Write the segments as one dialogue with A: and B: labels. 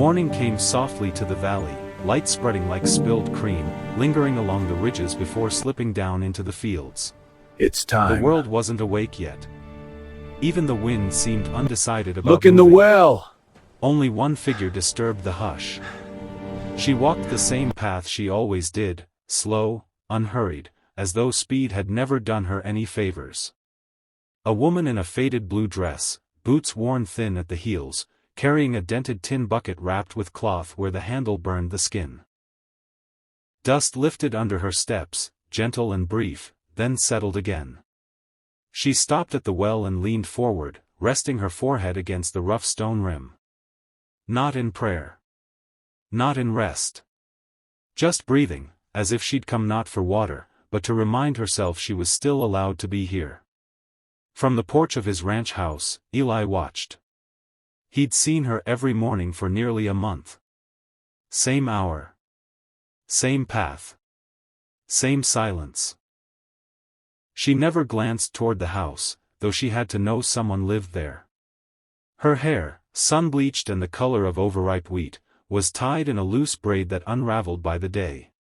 A: Morning came softly to the valley, light spreading like spilled cream, lingering along the ridges before slipping down into the fields.
B: It's time.
A: The world wasn't awake yet. Even the wind seemed undecided about
B: Look in the
A: moving.
B: well!
A: Only one figure disturbed the hush. She walked the same path she always did, slow, unhurried, as though speed had never done her any favors. A woman in a faded blue dress, boots worn thin at the heels, carrying a dented tin bucket wrapped with cloth where the handle burned the skin. Dust lifted under her steps, gentle and brief, then settled again. She stopped at the well and leaned forward, resting her forehead against the rough stone rim. Not in prayer. Not in rest. Just breathing, as if she'd come not for water, but to remind herself she was still allowed to be here. From the porch of his ranch house, Eli watched. He'd seen her every morning for nearly a month. Same hour. Same path. Same silence. She never glanced toward the house, though she had to know someone lived there. Her hair, sun-bleached and the color of overripe wheat, was tied in a loose braid that unraveled by the day.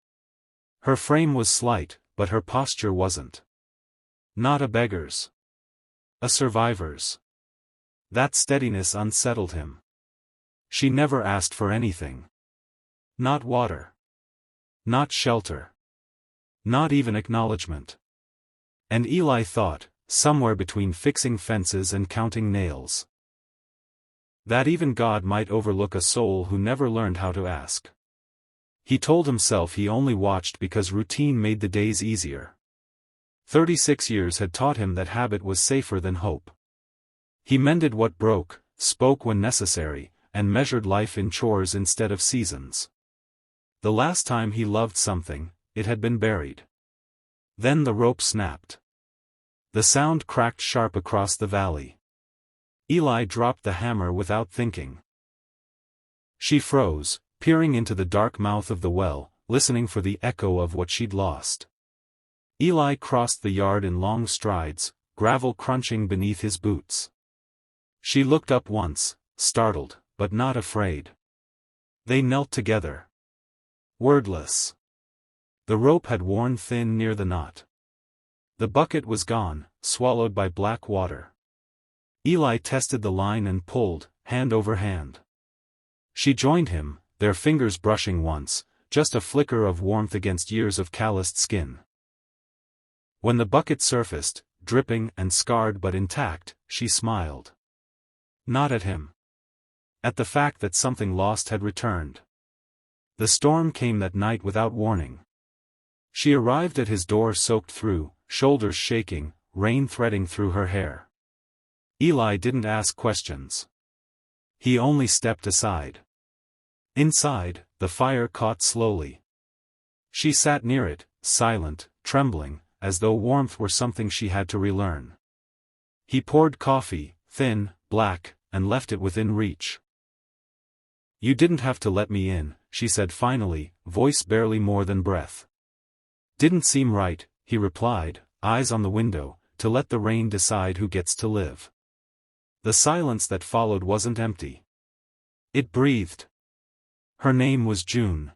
A: Her frame was slight, but her posture wasn't. Not a beggar's. A survivor's. That steadiness unsettled him. She never asked for anything. Not water. Not shelter. Not even acknowledgement. And Eli thought, somewhere between fixing fences and counting nails, that even God might overlook a soul who never learned how to ask. He told himself he only watched because routine made the days easier. 36 years had taught him that habit was safer than hope. He mended what broke, spoke when necessary, and measured life in chores instead of seasons. The last time he loved something, it had been buried. Then the rope snapped. The sound cracked sharp across the valley. Eli dropped the hammer without thinking. She froze, peering into the dark mouth of the well, listening for the echo of what she'd lost. Eli crossed the yard in long strides, gravel crunching beneath his boots. She looked up once, startled, but not afraid. They knelt together. Wordless. The rope had worn thin near the knot. The bucket was gone, swallowed by black water. Eli tested the line and pulled, hand over hand. She joined him, their fingers brushing once, just a flicker of warmth against years of calloused skin. When the bucket surfaced, dripping and scarred but intact, she smiled. Not at him. At the fact that something lost had returned. The storm came that night without warning. She arrived at his door soaked through, shoulders shaking, rain threading through her hair. Eli didn't ask questions. He only stepped aside. Inside, the fire caught slowly. She sat near it, silent, trembling, as though warmth were something she had to relearn. He poured coffee, thin, black, and left it within reach. "You didn't have to let me in," she said finally, voice barely more than breath. "Didn't seem right," he replied, eyes on the window, "to let the rain decide who gets to live." The silence that followed wasn't empty. It breathed. Her name was June.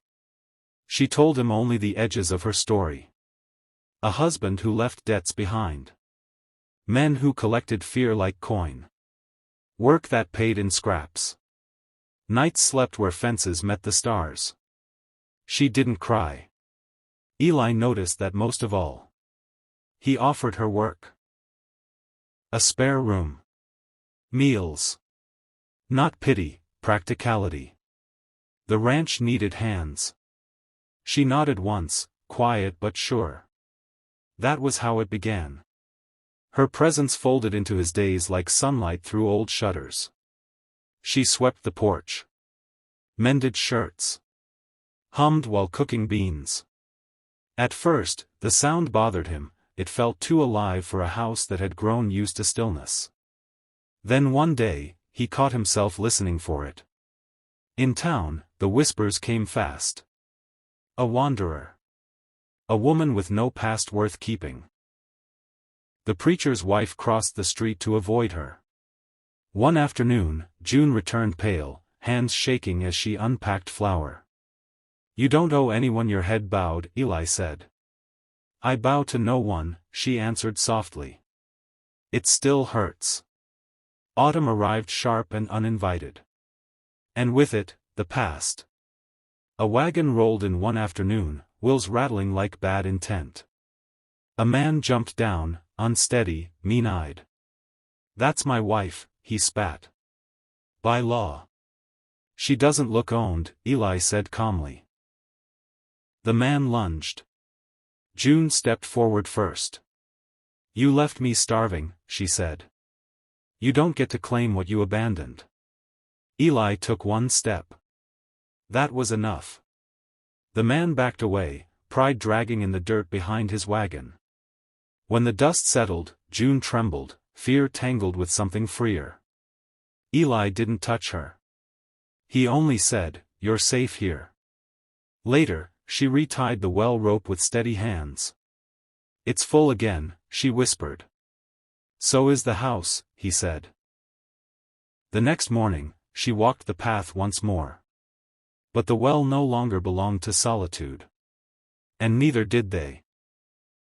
A: She told him only the edges of her story. A husband who left debts behind. Men who collected fear like coin. Work that paid in scraps. Nights slept where fences met the stars. She didn't cry. Eli noticed that most of all. He offered her work. A spare room. Meals. Not pity, practicality. The ranch needed hands. She nodded once, quiet but sure. That was how it began. Her presence folded into his days like sunlight through old shutters. She swept the porch. Mended shirts. Hummed while cooking beans. At first, the sound bothered him, it felt too alive for a house that had grown used to stillness. Then one day, he caught himself listening for it. In town, the whispers came fast. A wanderer. A woman with no past worth keeping. The preacher's wife crossed the street to avoid her. One afternoon, June returned pale, hands shaking as she unpacked flour. "You don't owe anyone." Your head bowed, Eli said. "I bow to no one," she answered softly. "It still hurts." Autumn arrived sharp and uninvited. And with it, the past. A wagon rolled in one afternoon, wheels rattling like bad intent. A man jumped down, unsteady, mean-eyed. "That's my wife," he spat. "By law." "She doesn't look owned," Eli said calmly. The man lunged. June stepped forward first. "You left me starving," she said. "You don't get to claim what you abandoned." Eli took one step. That was enough. The man backed away, pride dragging in the dirt behind his wagon. When the dust settled, June trembled, fear tangled with something freer. Eli didn't touch her. He only said, "You're safe here." Later, she retied the well rope with steady hands. "It's full again," she whispered. "So is the house," he said. The next morning, she walked the path once more. But the well no longer belonged to solitude. And neither did they.